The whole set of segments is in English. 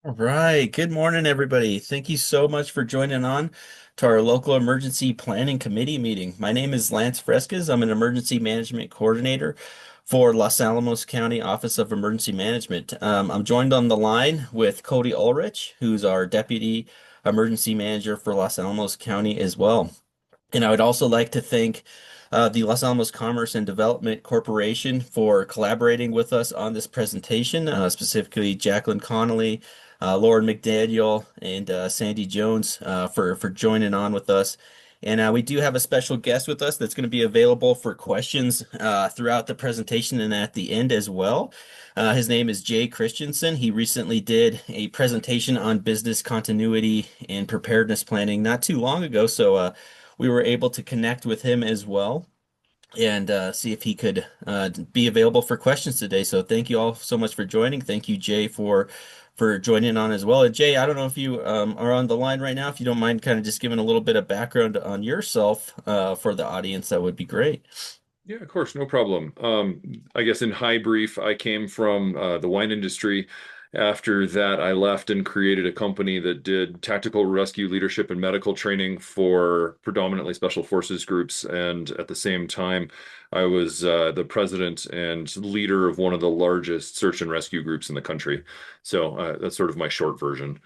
All right. Good morning, everybody. Thank you so much for joining on to our local emergency planning committee meeting. My name is Lance Fresquez. I'm an emergency management coordinator for Los Alamos County Office of Emergency Management. I'm joined on the line with Cody Ulrich, who's our deputy emergency manager for Los Alamos County as well. And I would also like to thank the Los Alamos Commerce and Development Corporation for collaborating with us on this presentation, specifically Jacqueline Connolly, Lauren McDaniel, and Sandy Jones for joining on with us. And we do have a special guest with us that's going to be available for questions throughout the presentation and at the end as well. His name is Jay Christensen. He recently did a presentation on business continuity and preparedness planning not too long ago, so we were able to connect with him as well and see if he could be available for questions today. So thank you all so much for joining. Thank you, Jay, for joining on as well. And Jay, I don't know if you are on the line right now. If you don't mind kind of just giving a little bit of background on yourself for the audience, that would be great. Yeah, of course, no problem. I guess in high brief, I came from the wine industry. After that, I left and created a company that did tactical rescue leadership and medical training for predominantly special forces groups. And at the same time, I was the president and leader of one of the largest search and rescue groups in the country. So that's sort of my short version.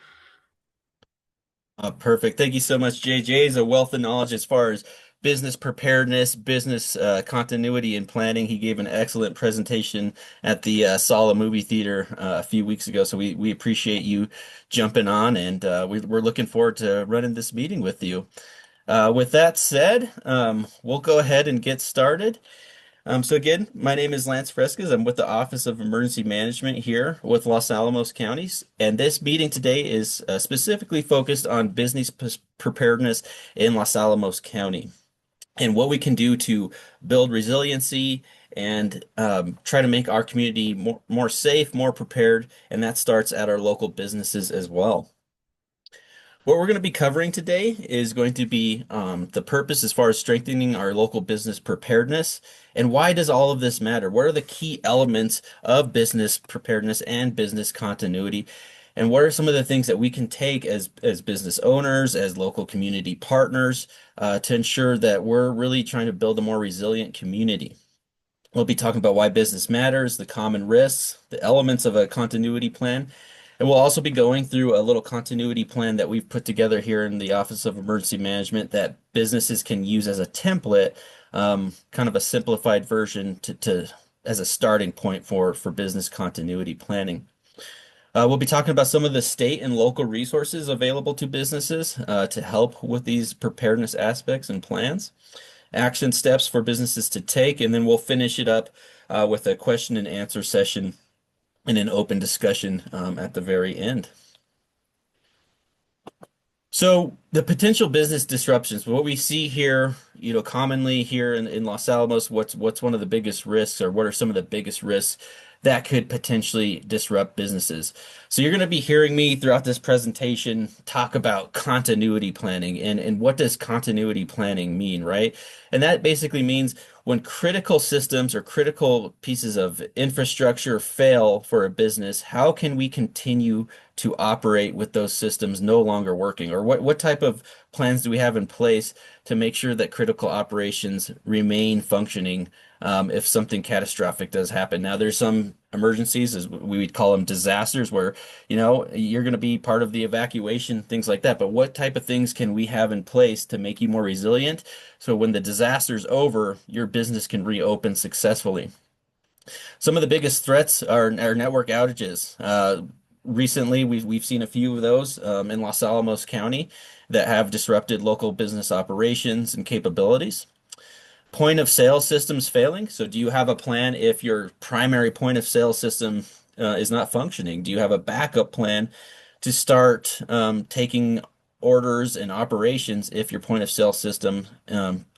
Perfect. Thank you so much, Jay. Jay is a wealth of knowledge as far as business preparedness, business continuity, and planning. He gave an excellent presentation at the Sala movie theater a few weeks ago. So we appreciate you jumping on, and we're looking forward to running this meeting with you. With that said, we'll go ahead and get started. So again, my name is Lance Fresquez. I'm with the Office of Emergency Management here with Los Alamos counties, and this meeting today is specifically focused on business preparedness in Los Alamos County and what we can do to build resiliency and try to make our community more safe, more prepared, and that starts at our local businesses as well. What we're going to be covering today is going to be the purpose as far as strengthening our local business preparedness and why does all of this matter? What are the key elements of business preparedness and business continuity? And what are some of the things that we can take as business owners, as local community partners, to ensure that we're really trying to build a more resilient community? We'll be talking about why business matters, the common risks, the elements of a continuity plan, and we'll also be going through a little continuity plan that we've put together here in the Office of Emergency Management that businesses can use as a template, kind of a simplified version to as a starting point for business continuity planning. We'll be talking about some of the state and local resources available to businesses to help with these preparedness aspects and plans, action steps for businesses to take, and then we'll finish it up with a question and answer session and an open discussion at the very end. So the potential business disruptions, what we see here, commonly here in Los Alamos, what's one of the biggest risks, or what are some of the biggest risks that could potentially disrupt businesses? So you're going to be hearing me throughout this presentation talk about continuity planning and what does continuity planning mean, right? And that basically means when critical systems or critical pieces of infrastructure fail for a business, how can we continue to operate with those systems no longer working? Or what type of plans do we have in place to make sure that critical operations remain functioning if something catastrophic does happen? Now, there's some emergencies, as we would call them disasters, where you're going to be part of the evacuation, things like that. But what type of things can we have in place to make you more resilient so when the disaster's over, your business can reopen successfully? Some of the biggest threats are network outages. Recently, we've seen a few of those in Los Alamos County that have disrupted local business operations and capabilities. Point of sale systems failing. So, do you have a plan if your primary point of sale system is not functioning? Do you have a backup plan to start taking orders and operations if your point of sale system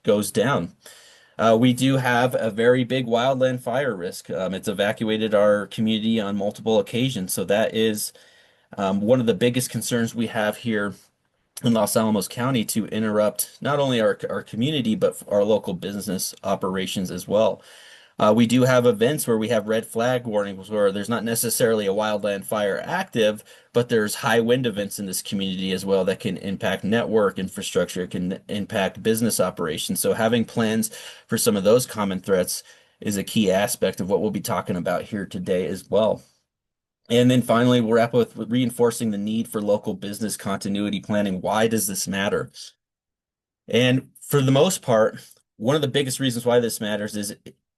goes down? We do have a very big wildland fire risk. It's evacuated our community on multiple occasions. So that is one of the biggest concerns we have here in Los Alamos County to interrupt not only our community, but our local business operations as well. We do have events where we have red flag warnings where there's not necessarily a wildland fire active, but there's high wind events in this community as well that can impact network infrastructure, can impact business operations. So having plans for some of those common threats is a key aspect of what we'll be talking about here today as well. And then finally, we'll wrap with reinforcing the need for local business continuity planning. Why does this matter? And for the most part, one of the biggest reasons why this matters is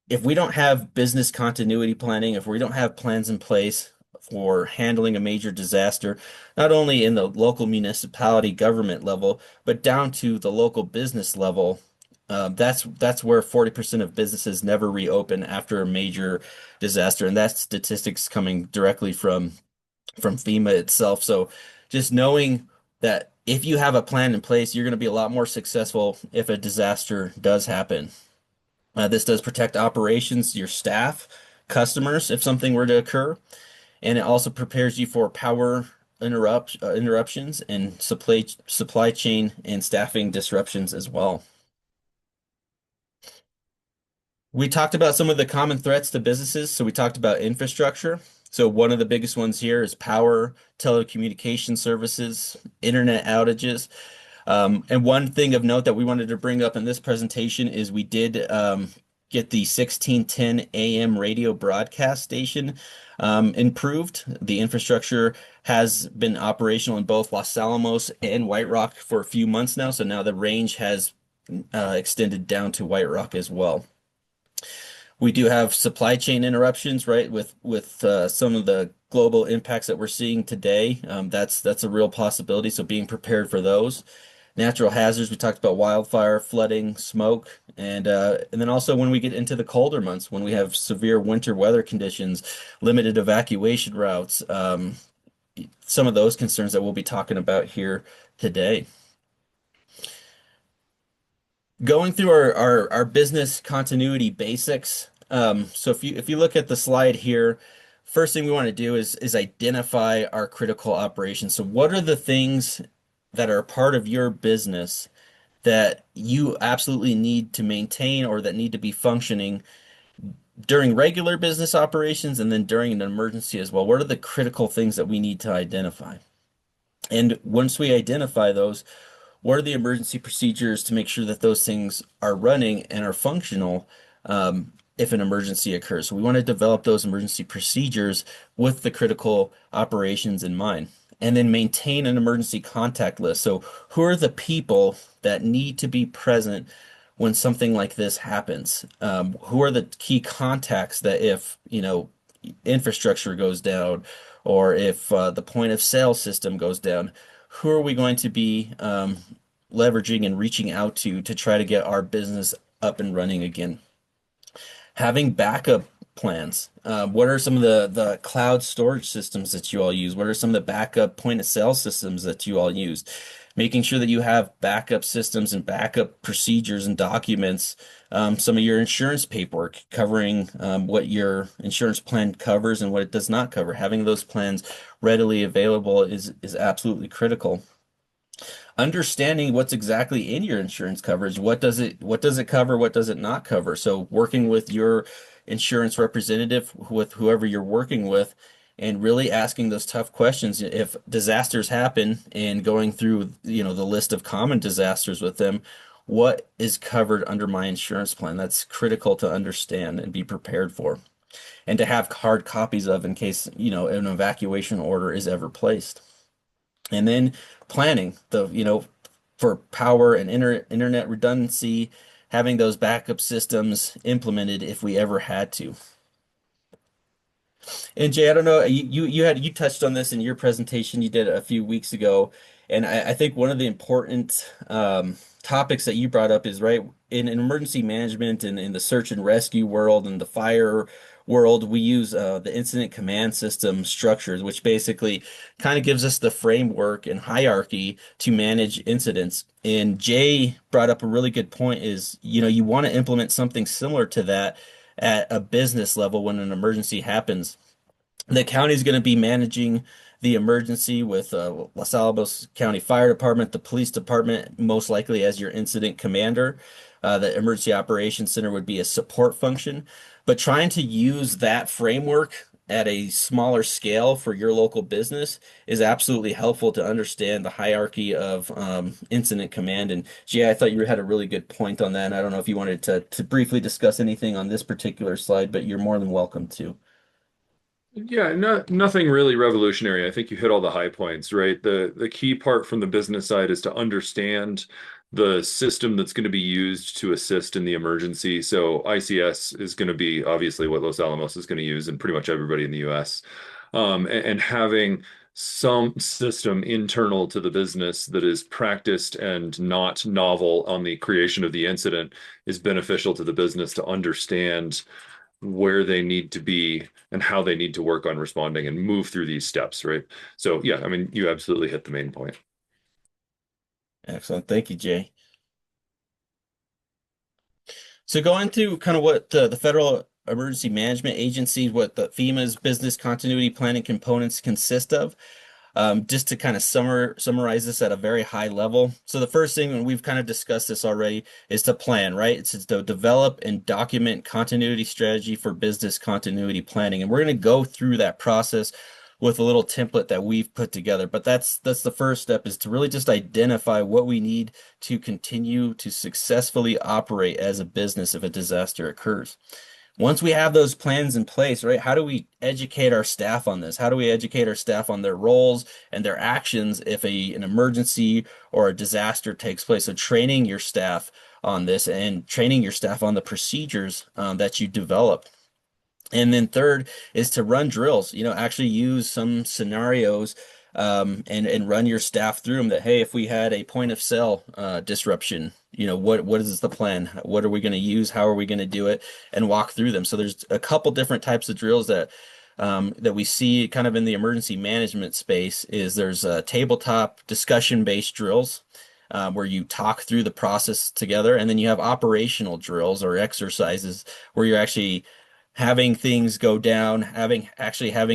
if we don't have business continuity planning, if we don't have plans in place for handling a major disaster, not only in the local municipality government level, but down to the local business level, that's where 40% of businesses never reopen after a major disaster, and that statistics coming directly from FEMA itself. So just knowing that if you have a plan in place, you're going to be a lot more successful if a disaster does happen. This does protect operations, your staff, customers, if something were to occur, and it also prepares you for power interruptions and supply chain and staffing disruptions as well. We talked about some of the common threats to businesses. So we talked about infrastructure. So one of the biggest ones here is power, telecommunication services, internet outages. And one thing of note that we wanted to bring up in this presentation is we did get the 1610 AM radio broadcast station improved. The infrastructure has been operational in both Los Alamos and White Rock for a few months now. So now the range has extended down to White Rock as well. We do have supply chain interruptions, right? With some of the global impacts that we're seeing today, that's a real possibility. So being prepared for those. Natural hazards, we talked about wildfire, flooding, smoke, and then also when we get into the colder months, when we have severe winter weather conditions, limited evacuation routes, some of those concerns that we'll be talking about here today. Going through our business continuity basics. So if you look at the slide here, first thing we want to do is identify our critical operations. So what are the things that are part of your business that you absolutely need to maintain or that need to be functioning during regular business operations and then during an emergency as well? What are the critical things that we need to identify? And once we identify those, what are the emergency procedures to make sure that those things are running and are functional if an emergency occurs? So we want to develop those emergency procedures with the critical operations in mind. And then maintain an emergency contact list. So who are the people that need to be present when something like this happens? Who are the key contacts that if, infrastructure goes down or if the point of sale system goes down, who are we going to be leveraging and reaching out to try to get our business up and running again? Having backup plans. What are some of the cloud storage systems that you all use? What are some of the backup point of sale systems that you all use? Making sure that you have backup systems and backup procedures and documents, some of your insurance paperwork covering what your insurance plan covers and what it does not cover. Having those plans readily available is absolutely critical. Understanding what's exactly in your insurance coverage. What does it cover? What does it not cover? So working with your insurance representative, with whoever you're working with, and really asking those tough questions. If disasters happen and going through, the list of common disasters with them, what is covered under my insurance plan? That's critical to understand and be prepared for, and to have hard copies of in case, an evacuation order is ever placed. And then planning for power and internet redundancy, having those backup systems implemented if we ever had to. And Jay, I don't know, you touched on this in your presentation you did a few weeks ago, and I think one of the important topics that you brought up is right in emergency management and in the search and rescue world and the fire world, we use the incident command system structures, which basically kind of gives us the framework and hierarchy to manage incidents. And Jay brought up a really good point is, you want to implement something similar to that at a business level when an emergency happens. The county is going to be managing the emergency with Los Alamos County Fire Department, the police department, most likely as your incident commander. The Emergency Operations Center would be a support function. But trying to use that framework at a smaller scale for your local business is absolutely helpful to understand the hierarchy of incident command. And Jay, I thought you had a really good point on that. And I don't know if you wanted to briefly discuss anything on this particular slide, but you're more than welcome to. Yeah, nothing really revolutionary. I think you hit all the high points, right? The key part from the business side is to understand the system that's going to be used to assist in the emergency. So ICS is going to be obviously what Los Alamos is going to use, and pretty much everybody in the US. And having some system internal to the business that is practiced and not novel on the creation of the incident is beneficial to the business to understand where they need to be and how they need to work on responding and move through these steps, right? So yeah, I mean, you absolutely hit the main point. Excellent. Thank you, Jay. So going through kind of what the Federal Emergency Management Agency, what the FEMA's business continuity planning components consist of. Just to kind of summarize this at a very high level. So the first thing, and we've kind of discussed this already, is to plan, right? It's to develop and document continuity strategy for business continuity planning. And we're going to go through that process with a little template that we've put together. But that's the first step, is to really just identify what we need to continue to successfully operate as a business if a disaster occurs. Once we have those plans in place, right, how do we educate our staff on this? How do we educate our staff on their roles and their actions if an emergency or a disaster takes place? So training your staff on this and training your staff on the procedures that you develop. And then third is to run drills, actually use some scenarios and run your staff through them that, hey, if we had a point of sale disruption, what is the plan? What are we going to use? How are we going to do it? And walk through them. So there's a couple different types of drills that we see kind of in the emergency management space. Is there's tabletop discussion-based drills where you talk through the process together, and then you have operational drills or exercises where you're actually having things go down, having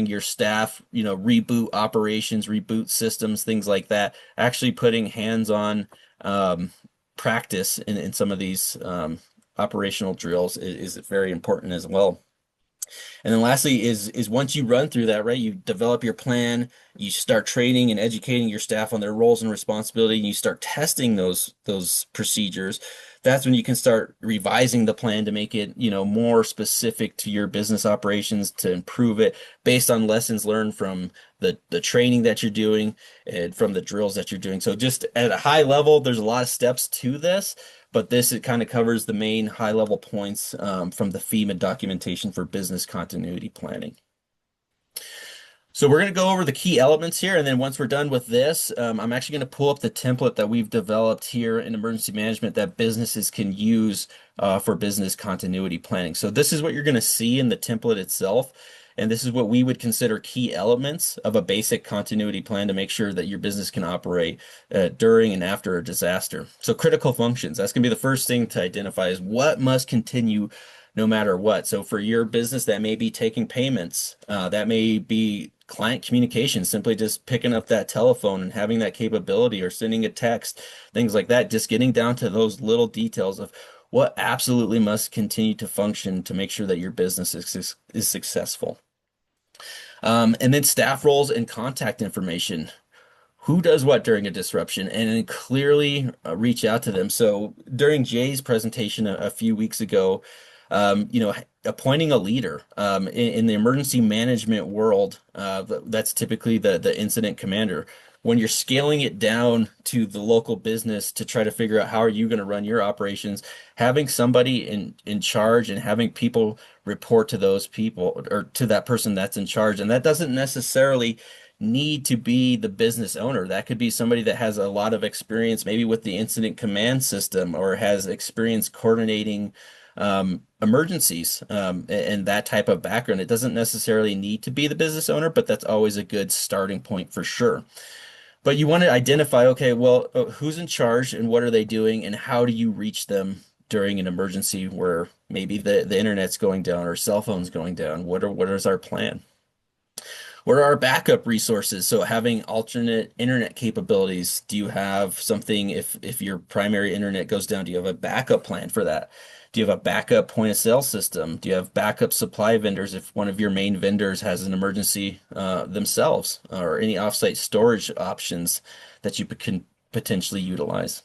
your staff, reboot operations, reboot systems, things like that, actually putting hands-on practice in some of these operational drills is very important as well. And then lastly is once you run through that, right, you develop your plan, you start training and educating your staff on their roles and responsibility, and you start testing those procedures. That's when you can start revising the plan to make it, more specific to your business operations, to improve it based on lessons learned from the training that you're doing and from the drills that you're doing. So just at a high level, there's a lot of steps to this, but this, it kind of covers the main high level points from the FEMA documentation for business continuity planning. So we're going to go over the key elements here, and then once we're done with this, I'm actually going to pull up the template that we've developed here in emergency management that businesses can use for business continuity planning. So this is what you're going to see in the template itself, and this is what we would consider key elements of a basic continuity plan to make sure that your business can operate during and after a disaster. So critical functions, that's going to be the first thing to identify, is what must continue no matter what. So for your business, that may be taking payments, that may be client communication, simply just picking up that telephone and having that capability, or sending a text, things like that, just getting down to those little details of what absolutely must continue to function to make sure that your business is successful. And then staff roles and contact information. Who does what during a disruption, and then clearly reach out to them. So during Jay's presentation a few weeks ago, appointing a leader in the emergency management world, that's typically the incident commander. When you're scaling it down to the local business to try to figure out how are you going to run your operations, having somebody in charge and having people report to those people or to that person that's in charge. And that doesn't necessarily need to be the business owner. That could be somebody that has a lot of experience, maybe with the incident command system, or has experience coordinating emergencies and that type of background. It doesn't necessarily need to be the business owner, but that's always a good starting point for sure. But you want to identify, okay, well, who's in charge and what are they doing, and how do you reach them during an emergency where maybe the internet's going down or cell phone's going down? What is our plan? What are our backup resources? So having alternate internet capabilities. Do you have something if your primary internet goes down, do you have a backup plan for that? Do you have a backup point of sale system? Do you have backup supply vendors if one of your main vendors has an emergency themselves, or any offsite storage options that you can potentially utilize?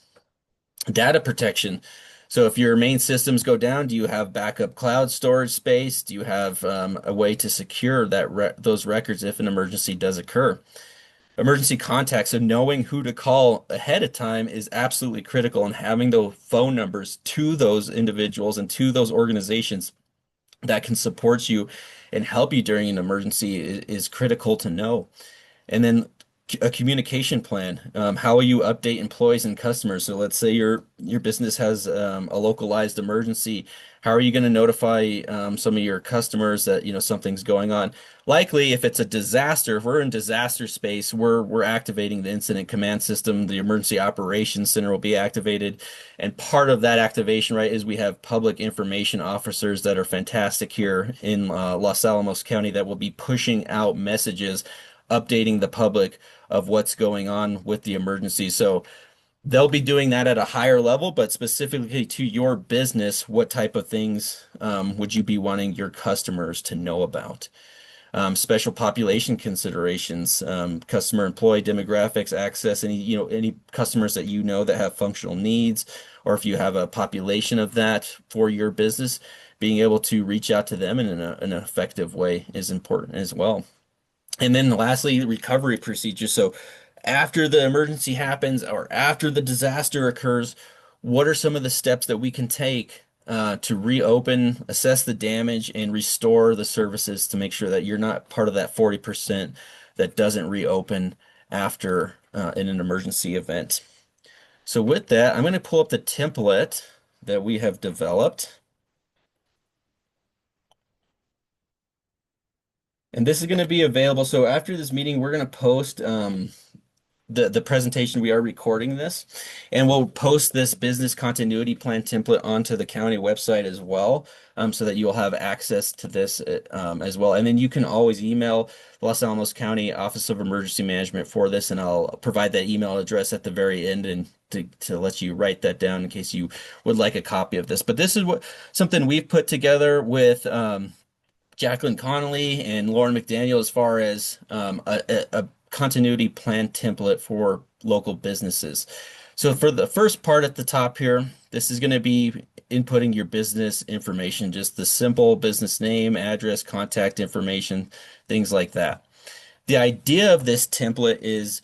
Data protection. So if your main systems go down, do you have backup cloud storage space? Do you have a way to secure those records if an emergency does occur? Emergency contacts, so knowing who to call ahead of time is absolutely critical, and having those phone numbers to those individuals and to those organizations that can support you and help you during an emergency is critical to know. And then a communication plan. How will you update employees and customers? So let's say your business has a localized emergency. How are you going to notify some of your customers that something's going on? Likely, if it's a disaster, if we're in disaster space, we're activating the incident command system. The emergency operations center will be activated, and part of that activation, right, is we have public information officers that are fantastic here in Los Alamos County that will be pushing out messages updating the public of what's going on with the emergency. So they'll be doing that at a higher level, but specifically to your business, what type of things would you be wanting your customers to know about? Special population considerations, customer employee demographics, access, any customers that that have functional needs, or if you have a population of that for your business, being able to reach out to them in an effective way is important as well. And then lastly, recovery procedures. So after the emergency happens or after the disaster occurs, what are some of the steps that we can take to reopen, assess the damage, and restore the services to make sure that you're not part of that 40% that doesn't reopen after in an emergency event? So with that, I'm going to pull up the template that we have developed. And this is going to be available. So after this meeting, we're going to post the presentation. We are recording this, and we'll post this business continuity plan template onto the county website as well, so that you'll have access to this as well. And then you can always email Los Alamos County Office of Emergency Management for this, and I'll provide that email address at the very end and to let you write that down in case you would like a copy of this. But this is something we've put together with Jacqueline Connolly and Lauren McDaniel as far as a continuity plan template for local businesses. So for the first part at the top here, this is going to be inputting your business information, just the simple business name, address, contact information, things like that. The idea of this template is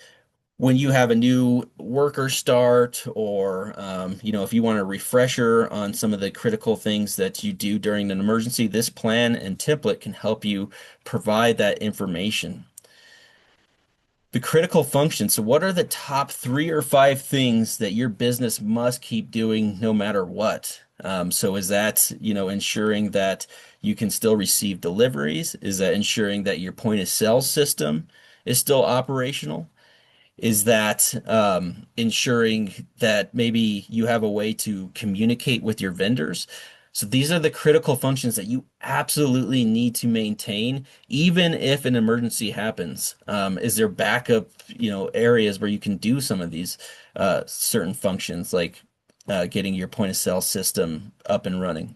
when you have a new worker start, or if you want a refresher on some of the critical things that you do during an emergency, this plan and template can help you provide that information. The critical functions. So what are the top 3 or 5 things that your business must keep doing no matter what? So is that, ensuring that you can still receive deliveries? Is that ensuring that your point of sale system is still operational? Is that ensuring that maybe you have a way to communicate with your vendors? So these are the critical functions that you absolutely need to maintain, even if an emergency happens. Is there backup, areas where you can do some of these certain functions, like getting your point of sale system up and running?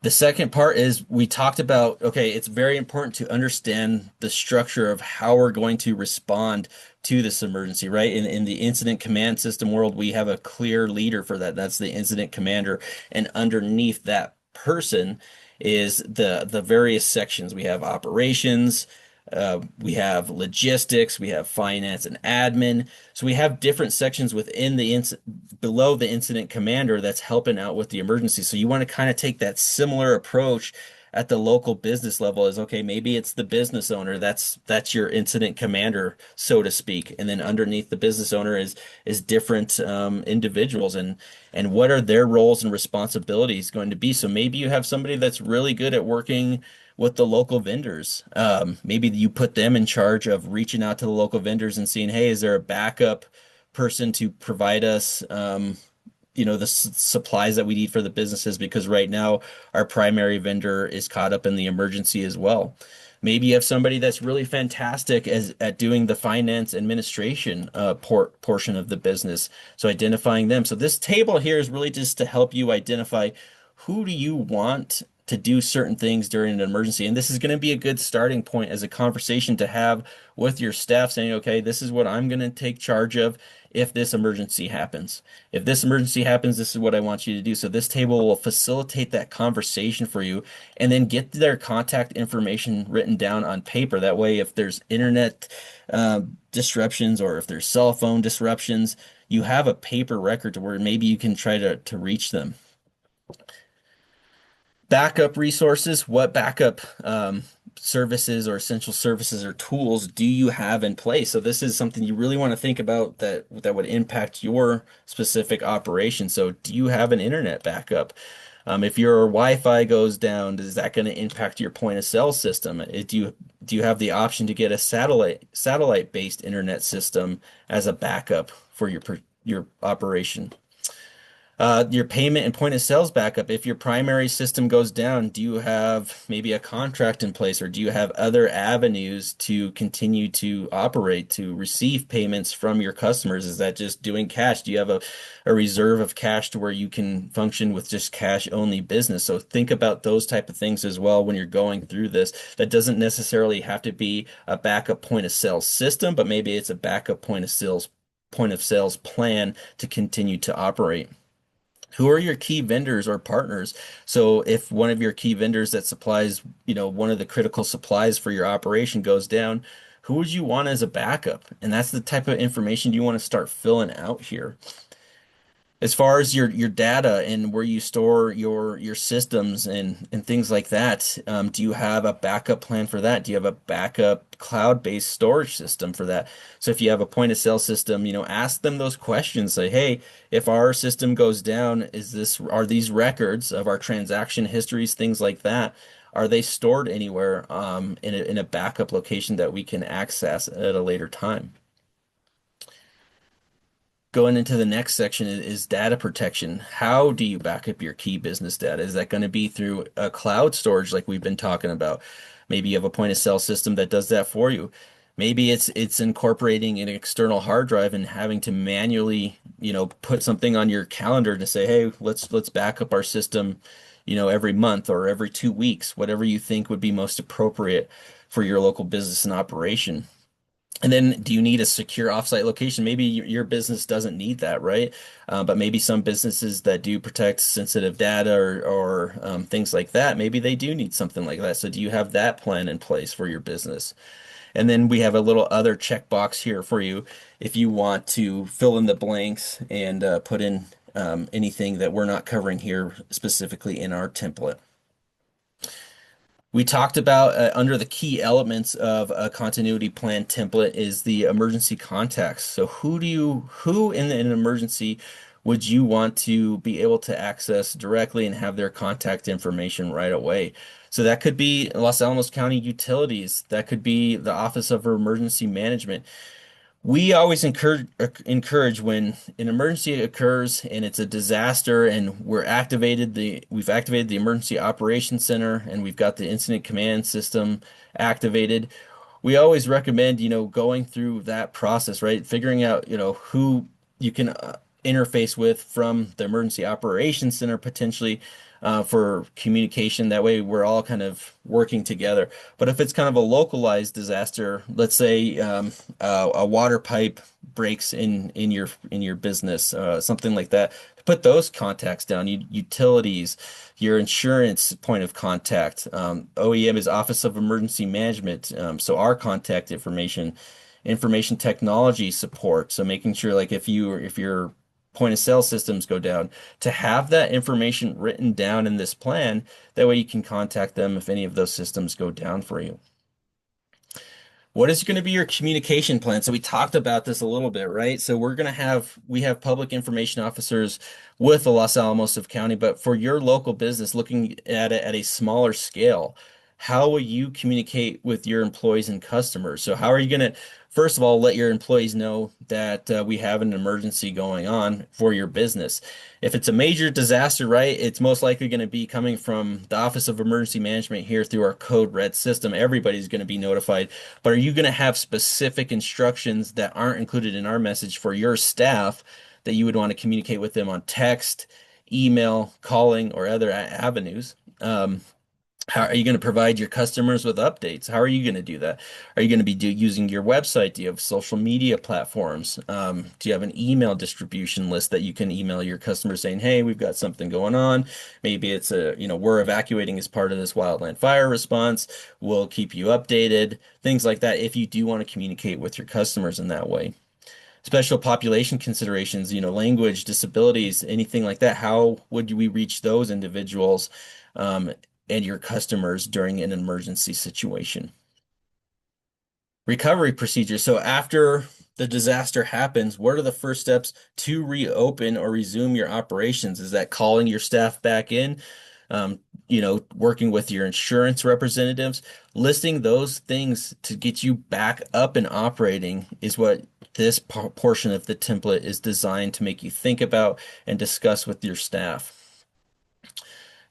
The second part is we talked about, okay, it's very important to understand the structure of how we're going to respond to this emergency, right? In the incident command system world, we have a clear leader for that. That's the incident commander. And underneath that person is the various sections. We have operations, we have logistics, we have finance and admin. So we have different sections within below the incident commander that's helping out with the emergency. So you want to kind of take that similar approach at the local business level. Is okay, maybe it's the business owner, that's your incident commander, so to speak. And then underneath the business owner is different individuals, and what are their roles and responsibilities going to be. So maybe you have somebody that's really good at working with the local vendors. Maybe you put them in charge of reaching out to the local vendors and seeing, hey, is there a backup person to provide us, the supplies that we need for the businesses? Because right now our primary vendor is caught up in the emergency as well. Maybe you have somebody that's really fantastic as at doing the finance administration portion of the business. So identifying them. So this table here is really just to help you identify who do you want to do certain things during an emergency. And this is going to be a good starting point as a conversation to have with your staff saying, okay, this is what I'm going to take charge of if this emergency happens. If this emergency happens, this is what I want you to do. So this table will facilitate that conversation for you and then get their contact information written down on paper. That way, if there's internet disruptions or if there's cell phone disruptions, you have a paper record to where maybe you can try to reach them. Backup resources, what backup services or essential services or tools do you have in place? So this is something you really want to think about that would impact your specific operation. So do you have an internet backup? If your Wi-Fi goes down, is that going to impact your point of sale system? Do you have the option to get a satellite-based internet system as a backup for your operation? Your payment and point of sales backup. If your primary system goes down, do you have maybe a contract in place or do you have other avenues to continue to operate to receive payments from your customers? Is that just doing cash? Do you have a reserve of cash to where you can function with just cash only business? So think about those type of things as well when you're going through this. That doesn't necessarily have to be a backup point of sales system, but maybe it's a backup point of sales plan to continue to operate. Who are your key vendors or partners? So if one of your key vendors that supplies, one of the critical supplies for your operation goes down, who would you want as a backup? And that's the type of information you want to start filling out here. As far as your data and where you store your systems and things like that, do you have a backup plan for that? Do you have a backup cloud-based storage system for that? So if you have a point of sale system, ask them those questions. Say, hey, if our system goes down, are these records of our transaction histories, things like that, are they stored anywhere in a backup location that we can access at a later time? Going into the next section is data protection. How do you back up your key business data? Is that going to be through a cloud storage like we've been talking about? Maybe you have a point of sale system that does that for you. Maybe it's incorporating an external hard drive and having to manually, put something on your calendar to say, hey, let's back up our system, every month or every 2 weeks, whatever you think would be most appropriate for your local business and operation. And then do you need a secure offsite location? Maybe your business doesn't need that, right? But maybe some businesses that do protect sensitive data or things like that, maybe they do need something like that. So do you have that plan in place for your business? And then we have a little other checkbox here for you if you want to fill in the blanks and put in anything that we're not covering here specifically in our template. We talked about under the key elements of a continuity plan template is the emergency contacts. So who in an emergency would you want to be able to access directly and have their contact information right away? So that could be Los Alamos County Utilities. That could be the Office of Emergency Management. We always encourage when an emergency occurs and it's a disaster and we've activated the emergency operations center and we've got the incident command system activated. We always recommend, going through that process, right? Figuring out, who you can interface with from the emergency operations center potentially for communication. That way we're all kind of working together. But if it's kind of a localized disaster, let's say a water pipe breaks in your business, something like that, put those contacts down. Utilities, your insurance point of contact. OEM is Office of Emergency Management. So our contact information technology support. So making sure like if your point of sale systems go down, to have that information written down in this plan, that way you can contact them if any of those systems go down for you. What is going to be your communication plan? So we talked about this a little bit, right? So we have public information officers with the Los Alamos of County, but for your local business, looking at it at a smaller scale, how will you communicate with your employees and customers? So how are you going to, first of all, let your employees know that we have an emergency going on for your business? If it's a major disaster, right, it's most likely going to be coming from the Office of Emergency Management here through our Code Red system. Everybody's going to be notified. But are you going to have specific instructions that aren't included in our message for your staff that you would want to communicate with them on text, email, calling, or other avenues? How are you going to provide your customers with updates? How are you going to do that? Are you going to be using your website? Do you have social media platforms? Do you have an email distribution list that you can email your customers saying, "Hey, we've got something going on. Maybe it's we're evacuating as part of this wildland fire response. We'll keep you updated." Things like that if you do want to communicate with your customers in that way. Special population considerations, language, disabilities, anything like that. How would we reach those individuals and your customers during an emergency situation? Recovery procedures. So after the disaster happens, what are the first steps to reopen or resume your operations? Is that calling your staff back in? Um, Working with your insurance representatives, listing those things to get you back up and operating is what this portion of the template is designed to make you think about and discuss with your staff.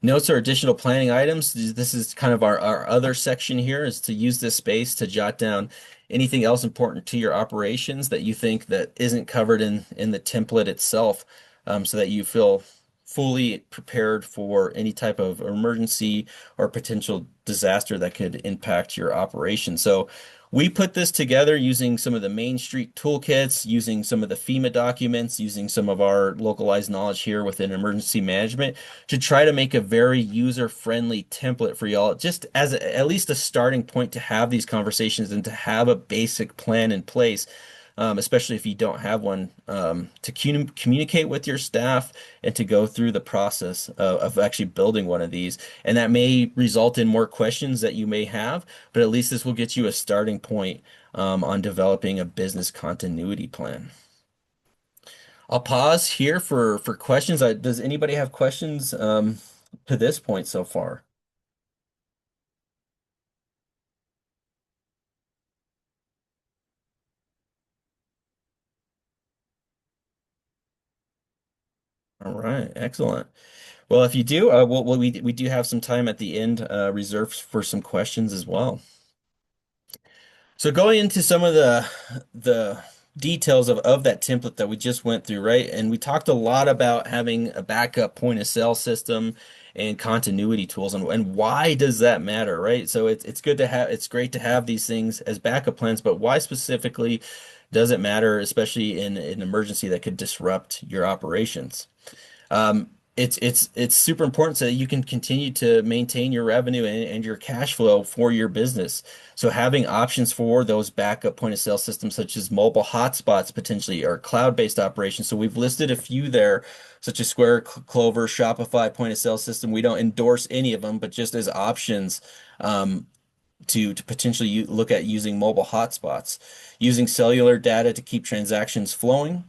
Notes or additional planning items. This is kind of our other section here is to use this space to jot down anything else important to your operations that you think that isn't covered in the template itself, so that you feel fully prepared for any type of emergency or potential disaster that could impact your operation. So we put this together using some of the Main Street toolkits, using some of the FEMA documents, using some of our localized knowledge here within emergency management to try to make a very user-friendly template for y'all, just as at least a starting point to have these conversations and to have a basic plan in place, especially if you don't have one, to communicate with your staff and to go through the process of actually building one of these. And that may result in more questions that you may have, but at least this will get you a starting point on developing a business continuity plan. I'll pause here for questions. Does anybody have questions to this point so far? All right, excellent. Well, if you do, we do have some time at the end reserved for some questions as well. So going into some of the details of that template that we just went through, right? And we talked a lot about having a backup point of sale system and continuity tools and why does that matter, right? So it's good to have it's great to have these things as backup plans, but why specifically does it matter, especially in an emergency that could disrupt your operations? It's super important so that you can continue to maintain your revenue and your cash flow for your business. So having options for those backup point of sale systems, such as mobile hotspots potentially, or cloud-based operations. So we've listed a few there, such as Square, Clover, Shopify point of sale system. We don't endorse any of them, but just as options. To potentially look at using mobile hotspots, using cellular data to keep transactions flowing.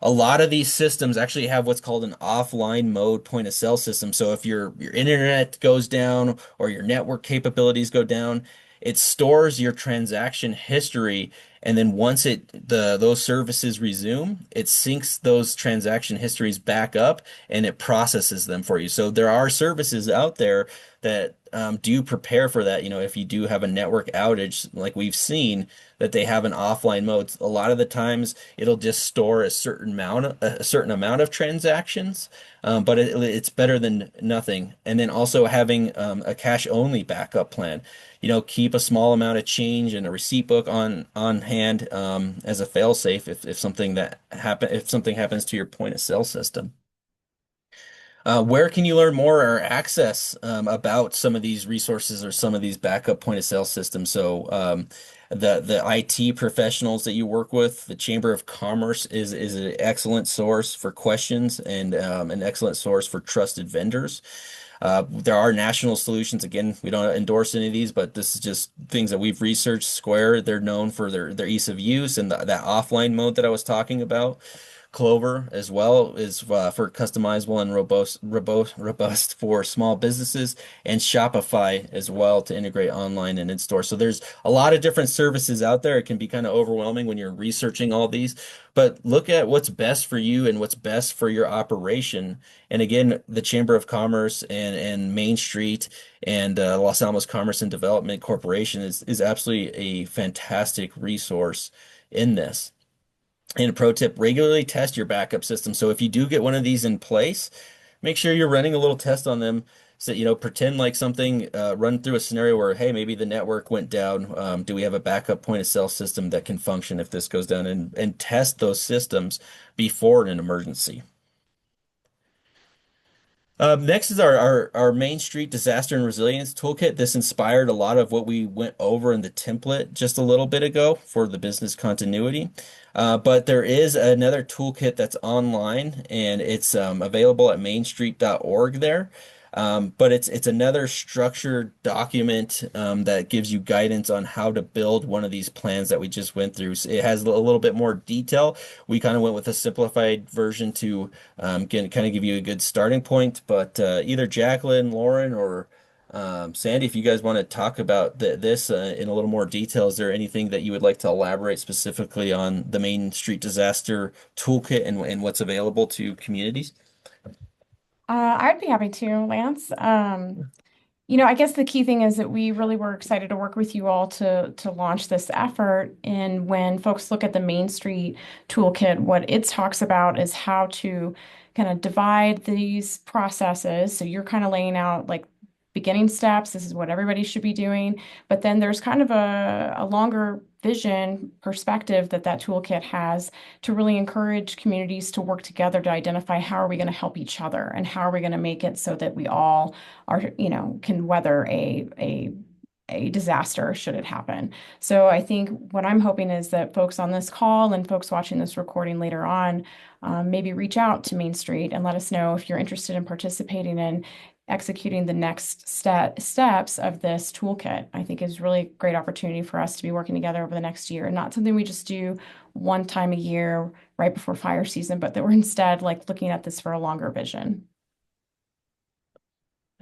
A lot of these systems actually have what's called an offline mode point of sale system. So if your internet goes down or your network capabilities go down, it stores your transaction history, and then once those services resume, it syncs those transaction histories back up and it processes them for you. So there are services out there that do prepare for that. If you do have a network outage, like we've seen, that they have an offline mode. A lot of the times, it'll just store a certain amount of transactions, but it's better than nothing. And then also having a cash only backup plan. Keep a small amount of change and a receipt book on hand as a fail safe if something happens to your point of sale system. Where can you learn more or access about some of these resources or some of these backup point of sale systems? So the IT professionals that you work with, the Chamber of Commerce is an excellent source for questions and an excellent source for trusted vendors. There are national solutions. Again, we don't endorse any of these, but this is just things that we've researched. Square, they're known for their ease of use and that offline mode that I was talking about. Clover as well is for customizable and robust for small businesses, and Shopify as well to integrate online and in store. So there's a lot of different services out there. It can be kind of overwhelming when you're researching all these, but look at what's best for you and what's best for your operation. And again, the Chamber of Commerce and Main Street and Los Alamos Commerce and Development Corporation is absolutely a fantastic resource in this. And a pro tip, regularly test your backup system. So if you do get one of these in place, make sure you're running a little test on them. So, pretend like something, run through a scenario where, hey, maybe the network went down. Do we have a backup point of sale system that can function if this goes down? And test those systems before an emergency. Next is our Main Street Disaster and Resilience Toolkit. This inspired a lot of what we went over in the template just a little bit ago for the business continuity. But there is another toolkit that's online and it's available at mainstreet.org there. But it's another structured document that gives you guidance on how to build one of these plans that we just went through. So it has a little bit more detail. We kind of went with a simplified version to kind of give you a good starting point. But either Jacqueline, Lauren, or Sandy, if you guys want to talk about this in a little more detail, is there anything that you would like to elaborate specifically on the Main Street Disaster Toolkit and what's available to communities? I'd be happy to, Lance. I guess the key thing is that we really were excited to work with you all to launch this effort. And when folks look at the Main Street Toolkit, what it talks about is how to kind of divide these processes. So you're kind of laying out like beginning steps. This is what everybody should be doing. But then there's kind of a longer vision perspective that toolkit has to really encourage communities to work together to identify how are we going to help each other and how are we going to make it so that we all are, can weather a disaster should it happen. So I think what I'm hoping is that folks on this call and folks watching this recording later on maybe reach out to Main Street and let us know if you're interested in participating in executing the next steps of this toolkit. I think is really a great opportunity for us to be working together over the next year, not something we just do one time a year right before fire season, but that we're instead like looking at this for a longer vision.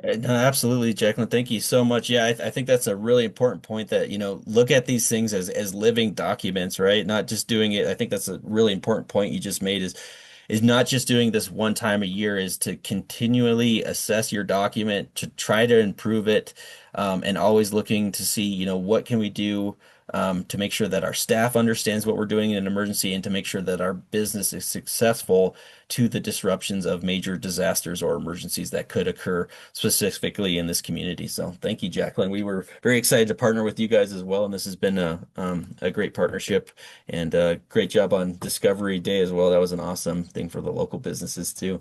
No, absolutely, Jacqueline. Thank you so much. Yeah, I think that's a really important point that, look at these things as living documents, right? Not just doing it. I think that's a really important point you just made is not just doing this one time a year, is to continually assess your document, to try to improve it, and always looking to see, what can we do to make sure that our staff understands what we're doing in an emergency and to make sure that our business is successful to the disruptions of major disasters or emergencies that could occur specifically in this community. So thank you, Jacqueline. We were very excited to partner with you guys as well, and this has been a great partnership and a great job on Discovery Day as well. That was an awesome thing for the local businesses too.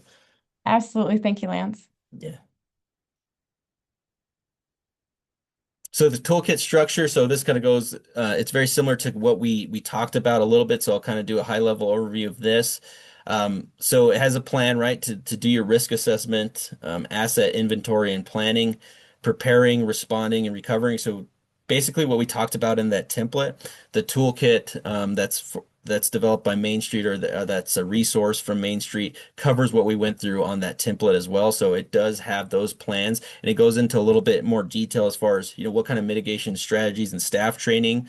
Absolutely. Thank you, Lance. Yeah. So the toolkit structure, so this kind of goes, it's very similar to what we talked about a little bit. So I'll kind of do a high level overview of this. So it has a plan, right, to do your risk assessment, asset inventory and planning, preparing, responding, and recovering. So basically what we talked about in that template, the toolkit that's developed by Main Street or that's a resource from Main Street covers what we went through on that template as well. So it does have those plans and it goes into a little bit more detail as far as, what kind of mitigation strategies and staff training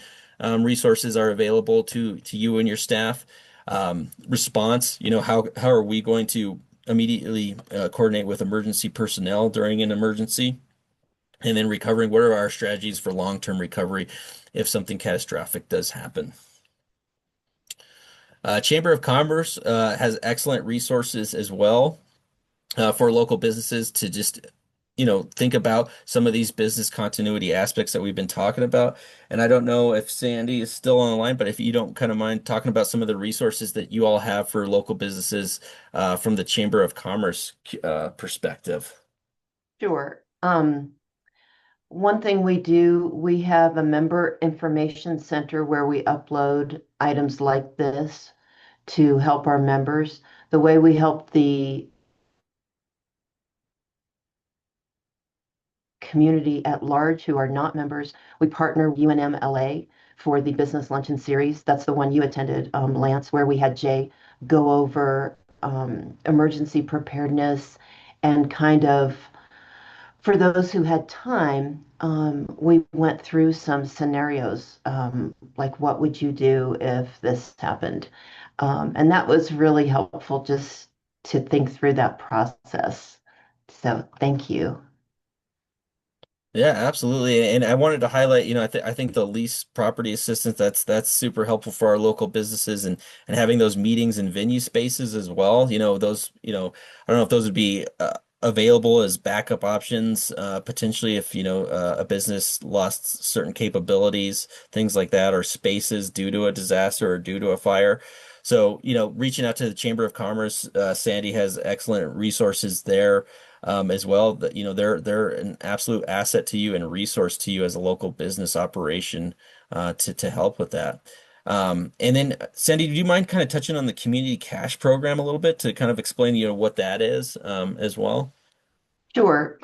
resources are available to you and your staff. Response, how are we going to immediately coordinate with emergency personnel during an emergency? And then recovering, what are our strategies for long-term recovery if something catastrophic does happen? Chamber of Commerce has excellent resources as well for local businesses to just, think about some of these business continuity aspects that we've been talking about. And I don't know if Sandy is still on the line, but if you don't kind of mind talking about some of the resources that you all have for local businesses from the Chamber of Commerce perspective. Sure. One thing we do, we have a member information center where we upload items like this to help our members. The way we help the community at large who are not members, we partner UNMLA for the Business Luncheon Series. That's the one you attended, Lance, where we had Jay go over emergency preparedness and kind of, for those who had time, we went through some scenarios, like what would you do if this happened? And that was really helpful just to think through that process. So thank you. Yeah, absolutely. And I wanted to highlight, I think the lease property assistance, that's super helpful for our local businesses and having those meetings and venue spaces as well. Those, I don't know if those would be available as backup options, potentially if, a business lost certain capabilities, things like that, or spaces due to a disaster or due to a fire. So, reaching out to the Chamber of Commerce, Sandy has excellent resources there as well. That they're an absolute asset to you and resource to you as a local business operation to help with that. And then Sandy, do you mind kind of touching on the community cash program a little bit to kind of explain what that is as well? Sure.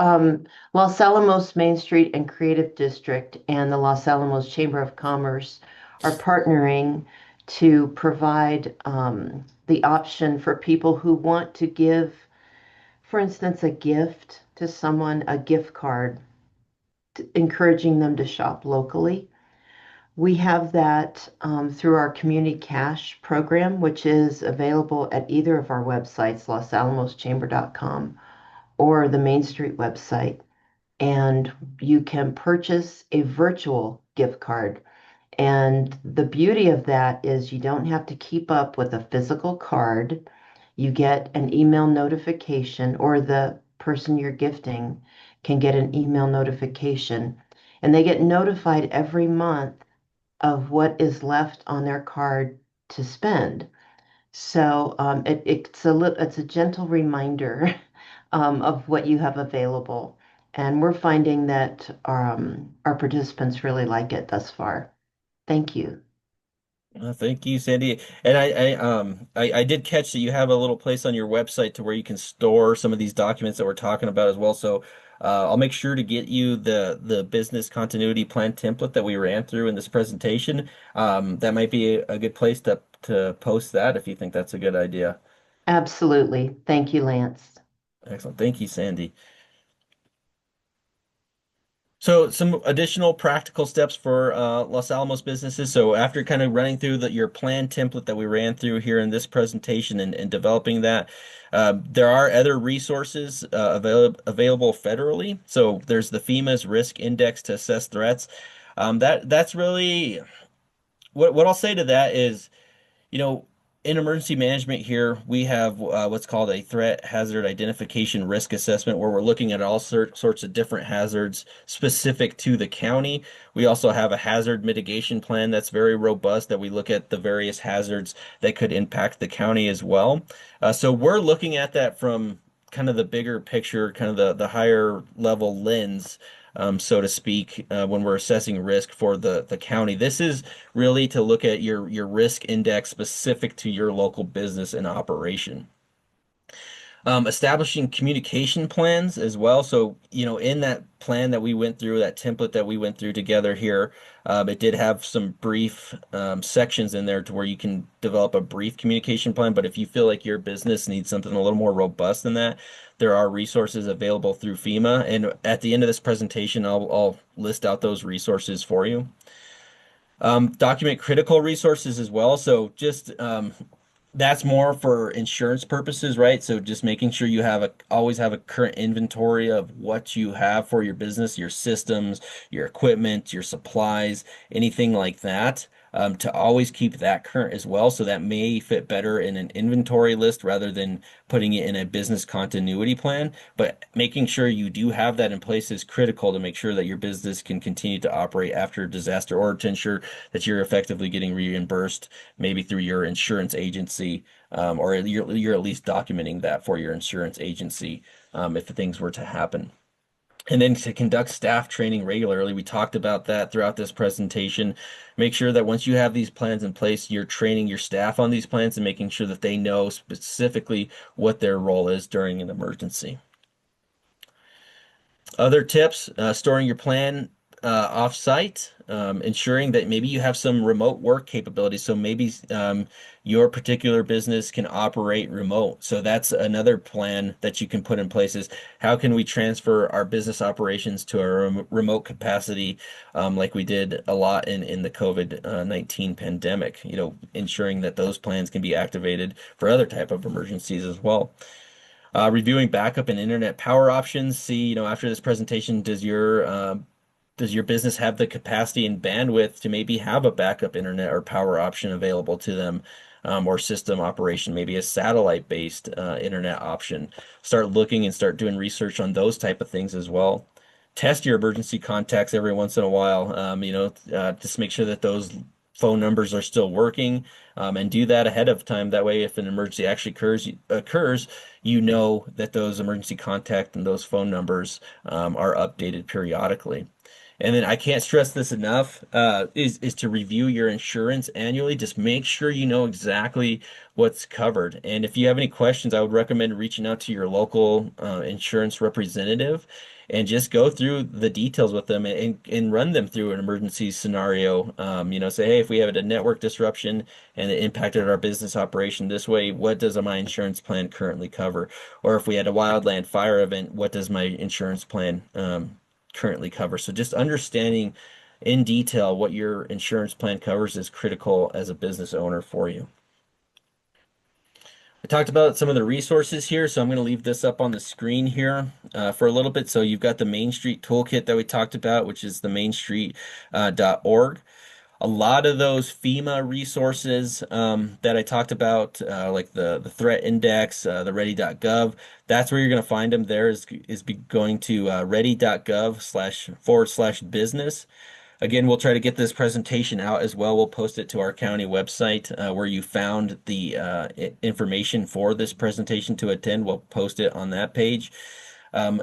Los Alamos Main Street and Creative District and the Los Alamos Chamber of Commerce are partnering to provide the option for people who want to give, for instance, a gift to someone, a gift card, encouraging them to shop locally. We have that through our Community Cash program, which is available at either of our websites, losalamoschamber.com or the Main Street website. And you can purchase a virtual gift card. And the beauty of that is you don't have to keep up with a physical card. You get an email notification, or the person you're gifting can get an email notification. And they get notified every month of what is left on their card to spend. So it's a gentle reminder of what you have available. And we're finding that our participants really like it thus far. Thank you. Thank you, Sandy. And I did catch that you have a little place on your website to where you can store some of these documents that we're talking about as well. So I'll make sure to get you the business continuity plan template that we ran through in this presentation. That might be a good place to post that if you think that's a good idea. Absolutely. Thank you, Lance. Excellent. Thank you, Sandy. So some additional practical steps for Los Alamos businesses. So after kind of running through your plan template that we ran through here in this presentation and developing that, there are other resources available federally. So there's the FEMA's Risk Index to assess threats. That's really what I'll say to that is. You know, in emergency management here, we have what's called a threat hazard identification risk assessment, where we're looking at all sorts of different hazards specific to the county. We also have a hazard mitigation plan that's very robust that we look at the various hazards that could impact the county as well. So we're looking at that from kind of the bigger picture, kind of the higher level lens. So to speak, when we're assessing risk for the county. This is really to look at your risk index specific to your local business and operation. Establishing communication plans as well. So, in that plan that we went through, that template that we went through together here, it did have some brief sections in there to where you can develop a brief communication plan. But if you feel like your business needs something a little more robust than that, there are resources available through FEMA. And at the end of this presentation, I'll list out those resources for you. Document critical resources as well. So just that's more for insurance purposes, right? So just making sure you always have a current inventory of what you have for your business, your systems, your equipment, your supplies, anything like that. To always keep that current as well. So that may fit better in an inventory list rather than putting it in a business continuity plan. But making sure you do have that in place is critical to make sure that your business can continue to operate after a disaster, or to ensure that you're effectively getting reimbursed, maybe through your insurance agency, or you're at least documenting that for your insurance agency, if things were to happen. And then to conduct staff training regularly. We talked about that throughout this presentation. Make sure that once you have these plans in place, you're training your staff on these plans and making sure that they know specifically what their role is during an emergency. Other tips, storing your plan off-site, ensuring that maybe you have some remote work capabilities. So maybe your particular business can operate remote. So that's another plan that you can put in place is how can we transfer our business operations to a remote capacity, like we did a lot in the COVID-19 pandemic, ensuring that those plans can be activated for other type of emergencies as well. Reviewing backup and internet power options. See, after this presentation, does your business have the capacity and bandwidth to maybe have a backup internet or power option available to them, or system operation, maybe a satellite-based internet option? Start looking and start doing research on those type of things as well. Test your emergency contacts every once in a while. Just make sure that those phone numbers are still working, and do that ahead of time. That way, if an emergency actually occurs, you know that those emergency contact and those phone numbers are updated periodically. And then I can't stress this enough, is to review your insurance annually. Just make sure you know exactly what's covered. And if you have any questions, I would recommend reaching out to your local insurance representative and just go through the details with them and run them through an emergency scenario. Say, hey, if we had a network disruption and it impacted our business operation this way, what does my insurance plan currently cover? Or if we had a wildland fire event, what does my insurance plan currently cover? So just understanding in detail what your insurance plan covers is critical as a business owner for you. I talked about some of the resources here, so I'm going to leave this up on the screen here for a little bit. So you've got the Main Street Toolkit that we talked about, which is the mainstreet.org. A lot of those FEMA resources that I talked about, like the threat index, the ready.gov, that's where you're going to find them. There is going to ready.gov//business. Again, we'll try to get this presentation out as well. We'll post it to our county website where you found the information for this presentation to attend. We'll post it on that page.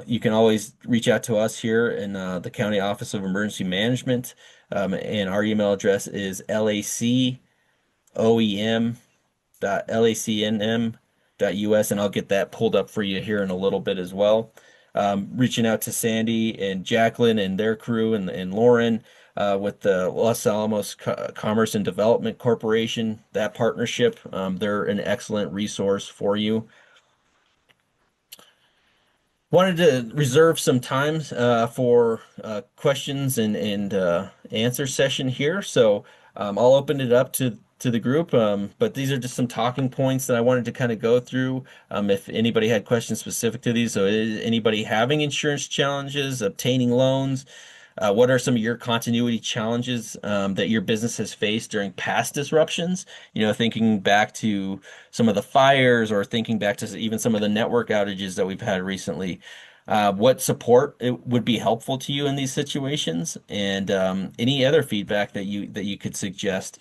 You can always reach out to us here in the County Office of Emergency Management, and our email address is lacoem.lacnm.us, and I'll get that pulled up for you here in a little bit as well. Reaching out to Sandy and Jacqueline and their crew and Lauren with the Los Alamos Commerce and Development Corporation, that partnership, they're an excellent resource for you. Wanted to reserve some time for questions and answer session here, so I'll open it up to the group. But these are just some talking points that I wanted to kind of go through. If anybody had questions specific to these, so is anybody having insurance challenges, obtaining loans? What are some of your continuity challenges that your business has faced during past disruptions? Thinking back to some of the fires or thinking back to even some of the network outages that we've had recently. What support it would be helpful to you in these situations, and any other feedback that you could suggest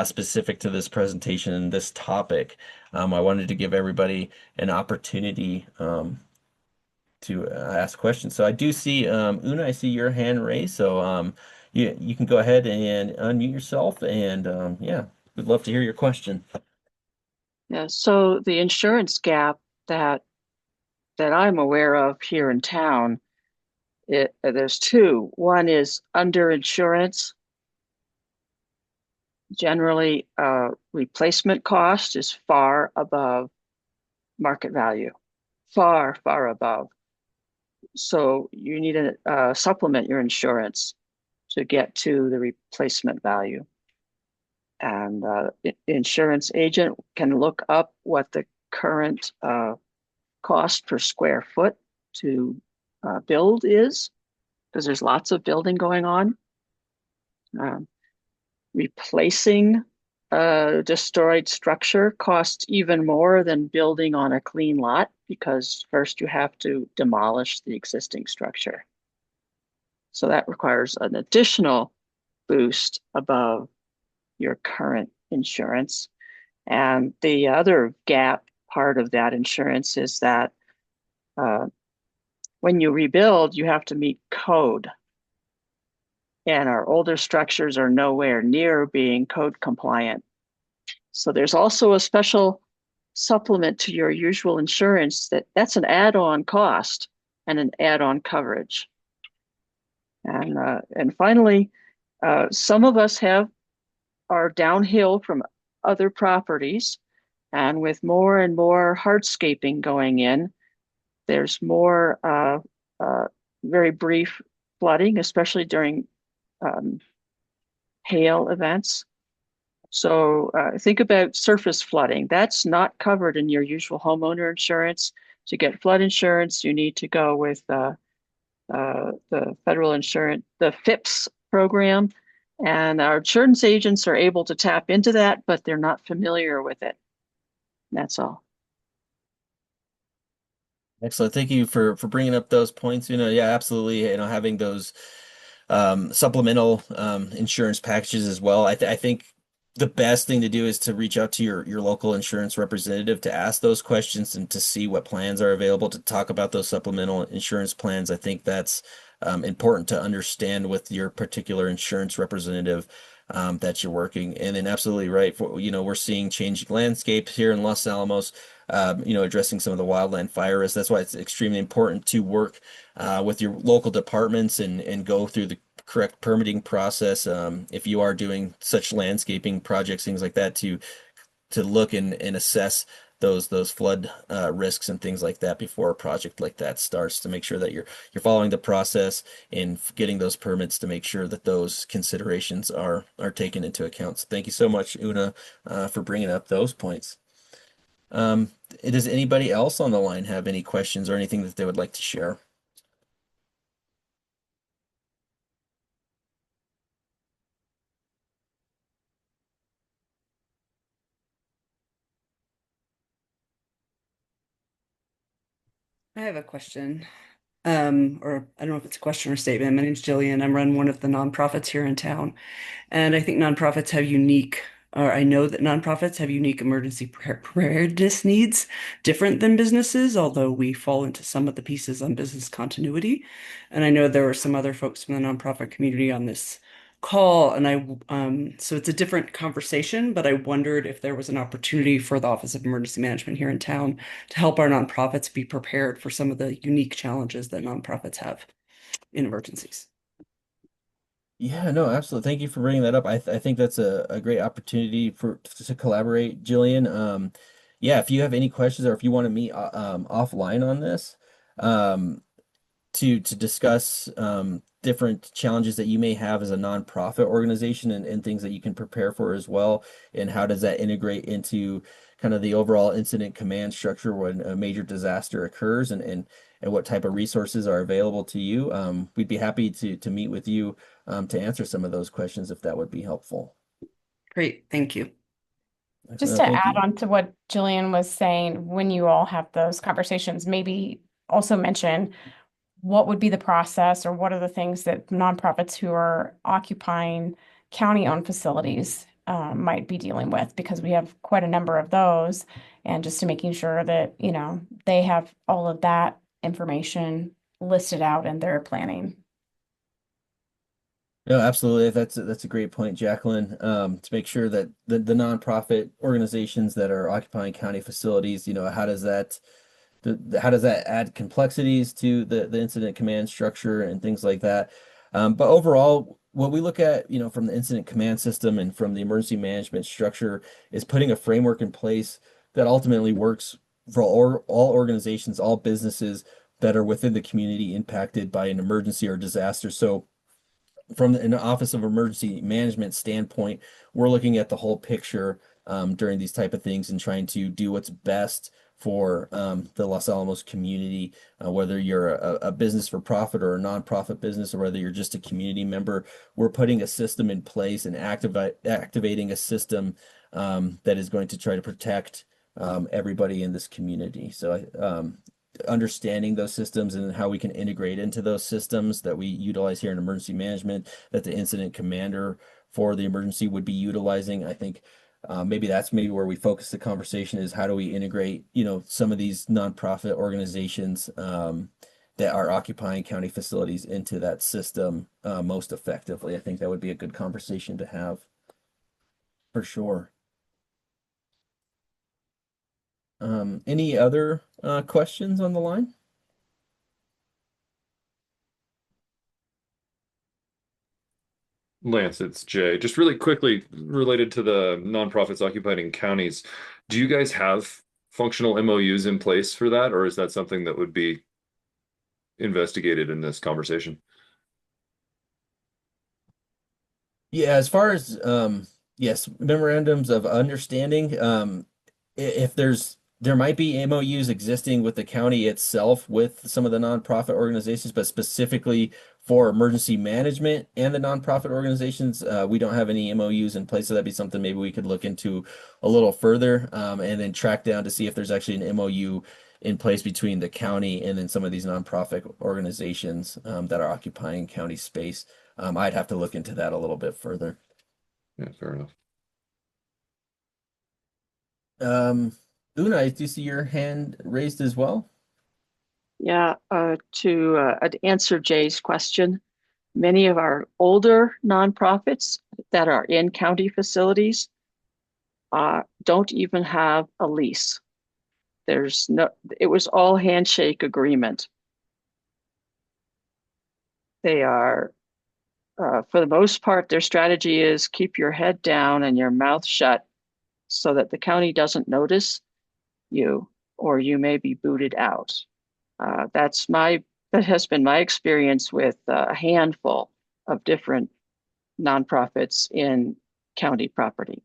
specific to this presentation and this topic. I wanted to give everybody an opportunity to ask questions. So I do see, Una, I see your hand raised. So you can go ahead and unmute yourself, and yeah, we'd love to hear your question. Yeah, so the insurance gap that I'm aware of here in town, there's two. One is underinsurance. Generally, replacement cost is far above market value, far, far above. So you need to supplement your insurance to get to the replacement value. And the insurance agent can look up what the current cost per square foot to build is, because there's lots of building going on. Replacing a destroyed structure costs even more than building on a clean lot, because first you have to demolish the existing structure. So that requires an additional boost above your current insurance. And the other gap part of that insurance is that when you rebuild, you have to meet code. And our older structures are nowhere near being code compliant. So there's also a special supplement to your usual insurance that's an add-on cost and an add-on coverage. And finally, some of us are downhill from other properties, and with more and more hardscaping going in, there's more very brief flooding, especially during hail events. So think about surface flooding. That's not covered in your usual homeowner insurance. To get flood insurance, you need to go with the federal insurance, the FIPS program. And our insurance agents are able to tap into that, but they're not familiar with it. That's all. Excellent. Thank you for bringing up those points. Yeah, absolutely. Having those supplemental insurance packages as well. I think the best thing to do is to reach out to your local insurance representative to ask those questions and to see what plans are available to talk about those supplemental insurance plans. I think that's important to understand with your particular insurance representative that you're working. And then absolutely right. We're seeing changing landscapes here in Los Alamos. Addressing some of the wildland fire risks. That's why it's extremely important to work with your local departments and go through the correct permitting process. If you are doing such landscaping projects, things like that, to look and assess those flood risks and things like that before a project like that starts, to make sure that you're following the process and getting those permits to make sure that those considerations are taken into account. So thank you so much, Una, for bringing up those points. Does anybody else on the line have any questions or anything that they would like to share? I have a question. Or I don't know if it's a question or statement. My name's Jillian. I'm run one of the nonprofits here in town. And I think nonprofits have unique, or I know that nonprofits have unique emergency preparedness needs, different than businesses, although we fall into some of the pieces on business continuity. And I know there were some other folks from the nonprofit community on this call, and so it's a different conversation, but I wondered if there was an opportunity for the Office of Emergency Management here in town to help our nonprofits be prepared for some of the unique challenges that nonprofits have in emergencies. Yeah, no, absolutely. Thank you for bringing that up. I think that's a great opportunity to collaborate, Jillian. Yeah, if you have any questions or if you want to meet offline on this, um, to discuss different challenges that you may have as a nonprofit organization and things that you can prepare for as well, and how does that integrate into kind of the overall incident command structure when a major disaster occurs, and what type of resources are available to you. We'd be happy to meet with you to answer some of those questions if that would be helpful. Great, thank you. Just Excellent, to thank add you. on to what Jillian was saying, when you all have those conversations, maybe also mention what would be the process or what are the things that nonprofits who are occupying county-owned facilities might be dealing with, because we have quite a number of those, and just to making sure that, they have all of that information listed out in their planning. No, absolutely. That's a great point, Jacqueline. To make sure that the nonprofit organizations that are occupying county facilities, how does that add complexities to the incident command structure and things like that? But overall, what we look at, from the incident command system and from the emergency management structure is putting a framework in place that ultimately works for all organizations, all businesses that are within the community impacted by an emergency or disaster. So from an Office of Emergency Management standpoint, we're looking at the whole picture during these type of things and trying to do what's best for the Los Alamos community, whether you're a business for profit or a nonprofit business, or whether you're just a community member. We're putting a system in place and activating a system that is going to try to protect everybody in this community. So understanding those systems and how we can integrate into those systems that we utilize here in emergency management, that the incident commander for the emergency would be utilizing. I think maybe where we focus the conversation is how do we integrate, some of these nonprofit organizations that are occupying county facilities into that system most effectively. I think that would be a good conversation to have for sure. Any other questions on the line? Lance, it's Jay. Just really quickly related to the nonprofits occupying counties, do you guys have functional MOUs in place for that, or is that something that would be investigated in this conversation? Yeah, as far as yes, memorandums of understanding, if there might be MOUs existing with the county itself with some of the nonprofit organizations, but specifically for emergency management and the nonprofit organizations, we don't have any MOUs in place. So that'd be something maybe we could look into a little further, and then track down to see if there's actually an MOU in place between the county and then some of these nonprofit organizations that are occupying county space. I'd have to look into that a little bit further. Yeah, fair enough. Um, Una, I do see your hand raised as well. Yeah, to answer Jay's question, many of our older nonprofits that are in county facilities don't even have a lease. It was all handshake agreement. They are, for the most part, their strategy is keep your head down and your mouth shut so that the county doesn't notice you or you may be booted out. That has been my experience with a handful of different nonprofits in county property.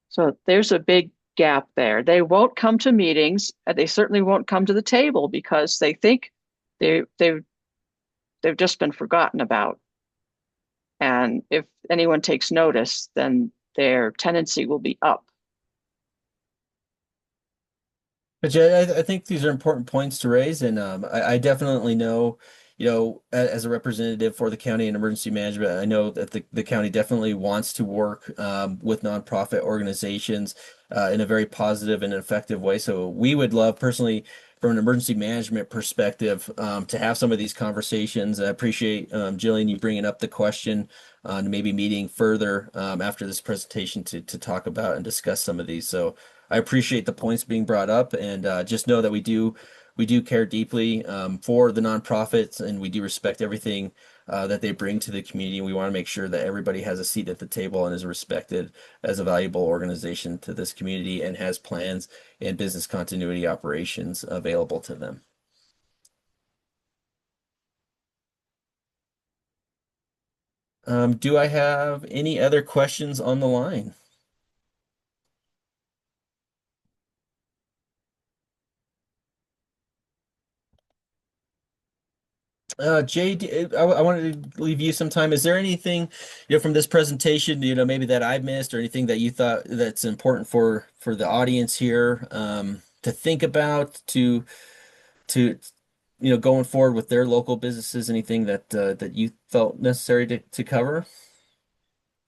So there's a big gap there. They won't come to meetings, and they certainly won't come to the table because they think they've just been forgotten about. And if anyone takes notice, then their tenancy will be up. But yeah, I think these are important points to raise, and I definitely know, as a representative for the county in emergency management, I know that the county definitely wants to work with nonprofit organizations in a very positive and effective way. So we would love personally, from an emergency management perspective, to have some of these conversations. I appreciate Jillian you bringing up the question on maybe meeting further after this presentation to talk about and discuss some of these. So. I appreciate the points being brought up, and just know that we do care deeply for the nonprofits, and we do respect everything that they bring to the community. We want to make sure that everybody has a seat at the table and is respected as a valuable organization to this community and has plans and business continuity operations available to them. Do I have any other questions on the line? Jay, I wanted to leave you some time. Is there anything, from this presentation, maybe that I've missed or anything that you thought that's important for the audience here, to think about to, going forward with their local businesses, anything that you felt necessary to cover?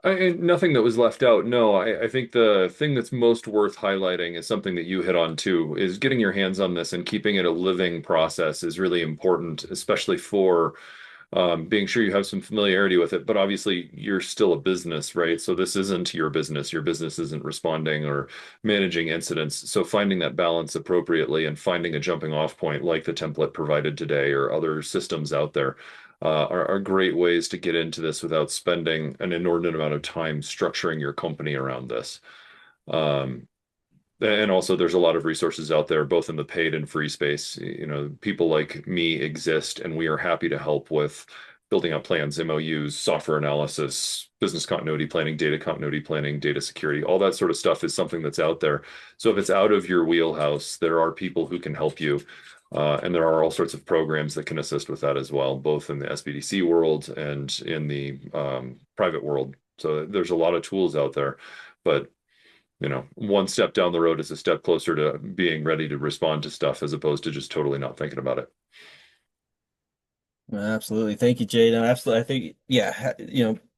Nothing that was left out. No, I think the thing that's most worth highlighting is something that you hit on too, is getting your hands on this and keeping it a living process is really important, especially for being sure you have some familiarity with it. But obviously, you're still a business, right? So this isn't your business. Your business isn't responding or managing incidents. So finding that balance appropriately and finding a jumping off point like the template provided today or other systems out there are great ways to get into this without spending an inordinate amount of time structuring your company around this. Um, and also, there's a lot of resources out there, both in the paid and free space. People like me exist, and we are happy to help with building out plans, MOUs, software analysis, business continuity planning, data security, all that sort of stuff is something that's out there. So if it's out of your wheelhouse, there are people who can help you. And there are all sorts of programs that can assist with that as well, both in the SBDC world and in the private world. So there's a lot of tools out there, but one step down the road is a step closer to being ready to respond to stuff as opposed to just totally not thinking about it. Absolutely. Thank you, Jay. No, absolutely. I think, yeah,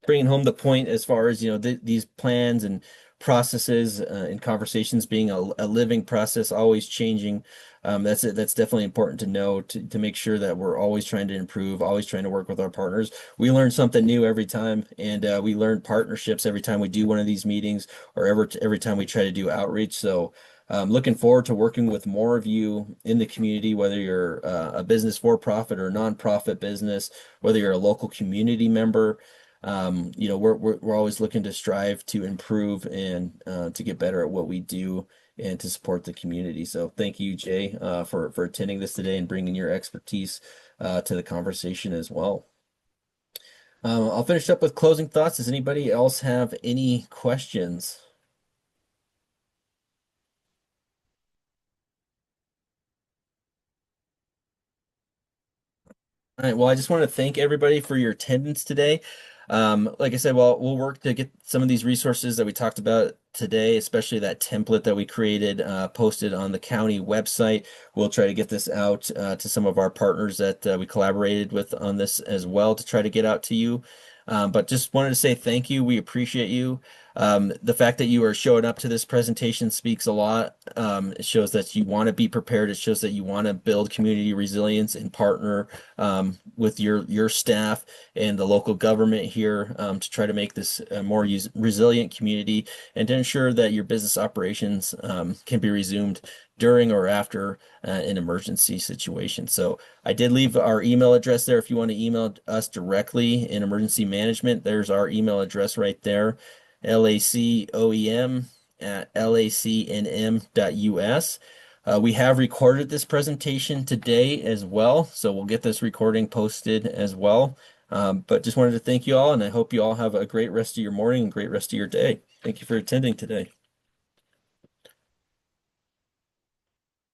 bringing home the point as far as, these plans and processes and conversations being a living process, always changing. That's it. That's definitely important to know to make sure that we're always trying to improve, always trying to work with our partners. We learn something new every time, and we learn partnerships every time we do one of these meetings or every time we try to do outreach. So, Looking forward to working with more of you in the community, whether you're a business for profit or a nonprofit business, whether you're a local community member. We're always looking to strive to improve and to get better at what we do and to support the community. So thank you, Jay, for attending this today and bringing your expertise to the conversation as well. I'll finish up with closing thoughts. Does anybody else have any questions? All right. Well, I just want to thank everybody for your attendance today. Like I said, well, we'll work to get some of these resources that we talked about today, especially that template that we created, posted on the county website. We'll try to get this out to some of our partners that we collaborated with on this as well to try to get out to you. But just wanted to say thank you. We appreciate you. The fact that you are showing up to this presentation speaks a lot. It shows that you want to be prepared. It shows that you want to build community resilience and partner with your staff and the local government here to try to make this a more resilient community and to ensure that your business operations can be resumed during or after an emergency situation. So I did leave our email address there. If you want to email us directly in emergency management, there's our email address right there, lacOEM@lacnm.us. We have recorded this presentation today as well, so we'll get this recording posted as well. But just wanted to thank you all, and I hope you all have a great rest of your morning and great rest of your day. Thank you for attending today.